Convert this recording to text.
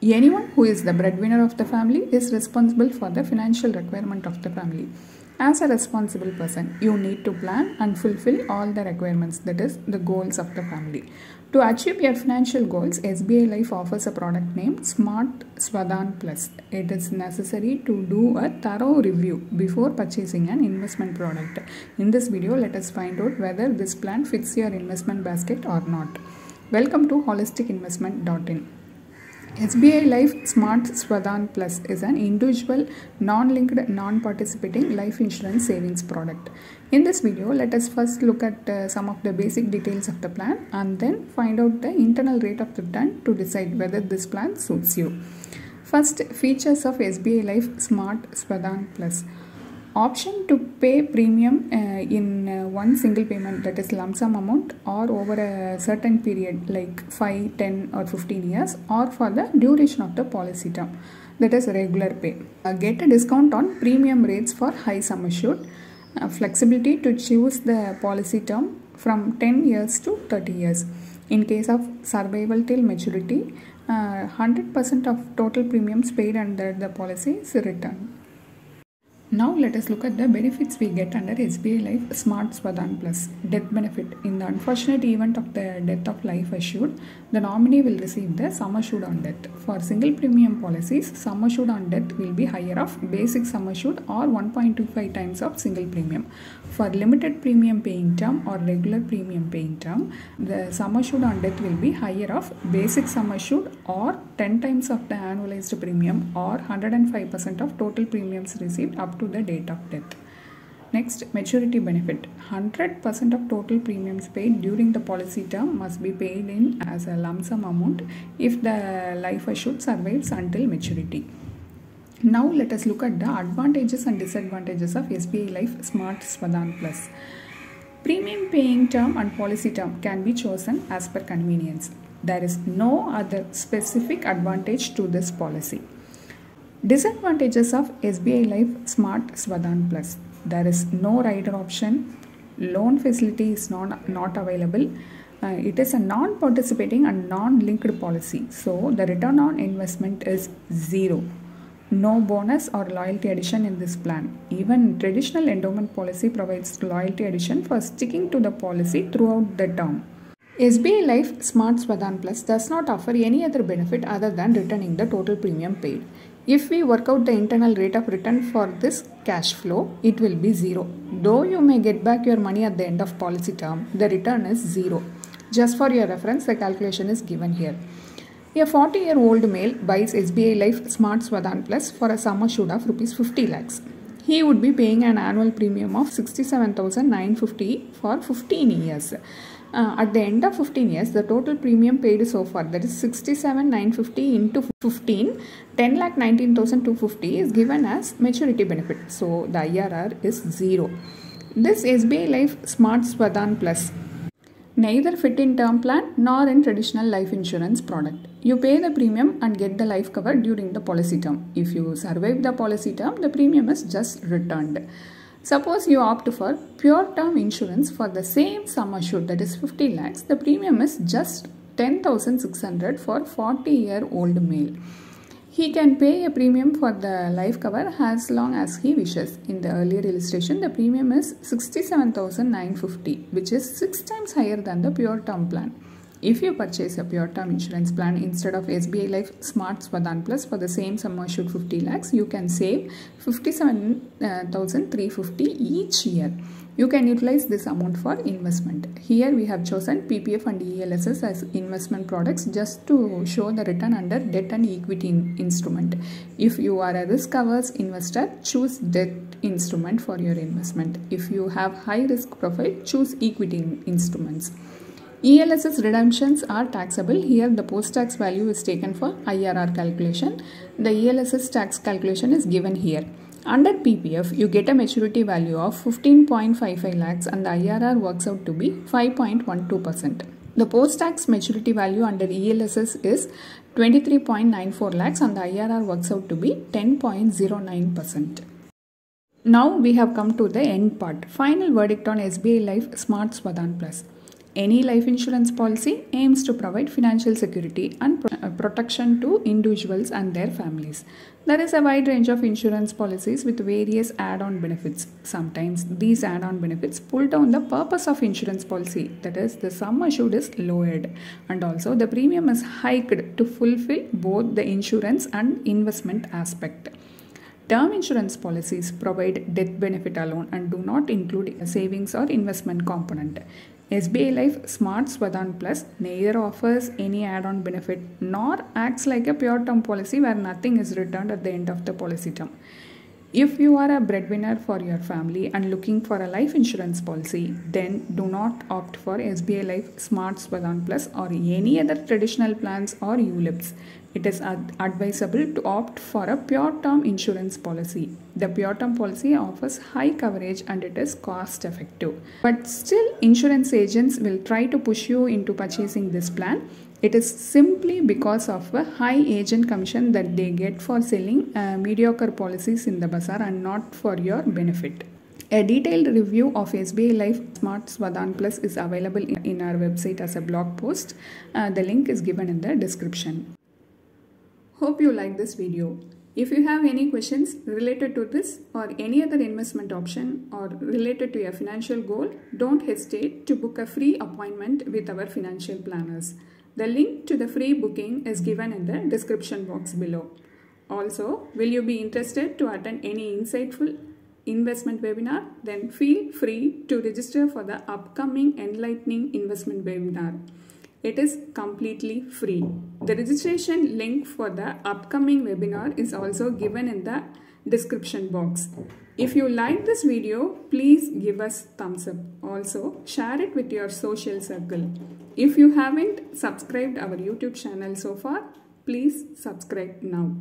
Anyone who is the breadwinner of the family is responsible for the financial requirement of the family. As a responsible person, you need to plan and fulfill all the requirements, that is, the goals of the family. To achieve your financial goals, SBI Life offers a product named SmartSwadhan Plus. It is necessary to do a thorough review before purchasing an investment product. In this video, let us find out whether this plan fits your investment basket or not. Welcome to holisticinvestment.in. SBI Life SmartSwadhan Plus is an individual, non-linked, non-participating life insurance savings product. In this video, let us first look at some of the basic details of the plan and then find out the internal rate of return to decide whether this plan suits you. First, features of SBI Life SmartSwadhan Plus. Option to pay premium in one single payment, that is lump sum amount, or over a certain period like 5, 10 or 15 years, or for the duration of the policy term, that is regular pay. Get a discount on premium rates for high sum assured. Flexibility to choose the policy term from 10 years to 30 years. In case of survival till maturity, 100% of total premiums paid under the policy is returned. Now let us look at the benefits we get under SBI Life SmartSwadhan Plus. Death benefit. In the unfortunate event of the death of life assured, the nominee will receive the sum assured on death. For single premium policies, sum assured on death will be higher of basic sum assured or 1.25 times of single premium. For limited premium paying term or regular premium paying term, the sum assured on death will be higher of basic sum assured or 10 times of the annualized premium or 105% of total premiums received up to the date of death. Next, maturity benefit. 100% of total premiums paid during the policy term must be paid in as a lump sum amount if the life assured survives until maturity. Now let us look at the advantages and disadvantages of SBI Life SmartSwadhan Plus. Premium paying term and policy term can be chosen as per convenience. There is no other specific advantage to this policy. Disadvantages of SBI Life SmartSwadhan Plus. There is no rider option. Loan facility is not available. It is a non-participating and non-linked policy. So the return on investment is zero. No bonus or loyalty addition in this plan. Even traditional endowment policy provides loyalty addition for sticking to the policy throughout the term. SBI Life SmartSwadhan Plus does not offer any other benefit other than returning the total premium paid. If we work out the internal rate of return for this cash flow, it will be zero. Though you may get back your money at the end of policy term, the return is zero. Just for your reference, the calculation is given here. A 40-year-old male buys SBI Life SmartSwadhan Plus for a sum assured of Rs 50 lakhs. He would be paying an annual premium of 67,950 for 15 years. At the end of 15 years, the total premium paid so far, that is 67,950 into 15, 10,19,250 is given as maturity benefit. So the IRR is zero. This SBI Life SmartSwadhan Plus neither fit in term plan nor in traditional life insurance product. You pay the premium and get the life cover during the policy term. If you survive the policy term, the premium is just returned. Suppose you opt for pure term insurance for the same sum assured, that is 50 lakhs, the premium is just 10,600 for 40-year-old male. He can pay a premium for the life cover as long as he wishes. In the earlier illustration, the premium is 67,950, which is 6 times higher than the pure term plan. If you purchase a pure term insurance plan instead of SBI Life SmartSwadhan Plus for the same sum assured 50 lakhs, you can save 57,350 each year. You can utilize this amount for investment. Here we have chosen PPF and ELSS as investment products just to show the return under debt and equity instrument. If you are a risk-averse investor, choose debt instrument for your investment. If you have high risk profile, choose equity instruments. ELSS redemptions are taxable. Here the post-tax value is taken for IRR calculation. The ELSS tax calculation is given here. Under PPF, you get a maturity value of 15.55 lakhs and the IRR works out to be 5.12%. The post-tax maturity value under ELSS is 23.94 lakhs and the IRR works out to be 10.09%. Now we have come to the end part. Final verdict on SBI Life SmartSwadhan Plus. Any life insurance policy aims to provide financial security and protection to individuals and their families. There is a wide range of insurance policies with various add-on benefits. Sometimes these add-on benefits pull down the purpose of insurance policy, that is, the sum assured is lowered, and also the premium is hiked to fulfill both the insurance and investment aspect. Term insurance policies provide death benefit alone and do not include a savings or investment component. SBI Life SmartSwadhan Plus neither offers any add-on benefit nor acts like a pure term policy where nothing is returned at the end of the policy term. If you are a breadwinner for your family and looking for a life insurance policy, then do not opt for SBI Life SmartSwadhan Plus or any other traditional plans or ULIPs. It is advisable to opt for a pure term insurance policy. The pure term policy offers high coverage and it is cost effective. But still, insurance agents will try to push you into purchasing this plan. It is simply because of a high agent commission that they get for selling mediocre policies in the bazaar and not for your benefit. A detailed review of SBI Life SmartSwadhan Plus is available in our website as a blog post. The link is given in the description. Hope you like this video. If you have any questions related to this or any other investment option or related to your financial goal, don't hesitate to book a free appointment with our financial planners. The link to the free booking is given in the description box below. Also, will you be interested to attend any insightful investment webinar? Then feel free to register for the upcoming Enlightening Investment Webinar. It is completely free. The registration link for the upcoming webinar is also given in the description box. If you like this video, please give us thumbs up. Also, share it with your social circle. If you haven't subscribed our YouTube channel so far, please subscribe now.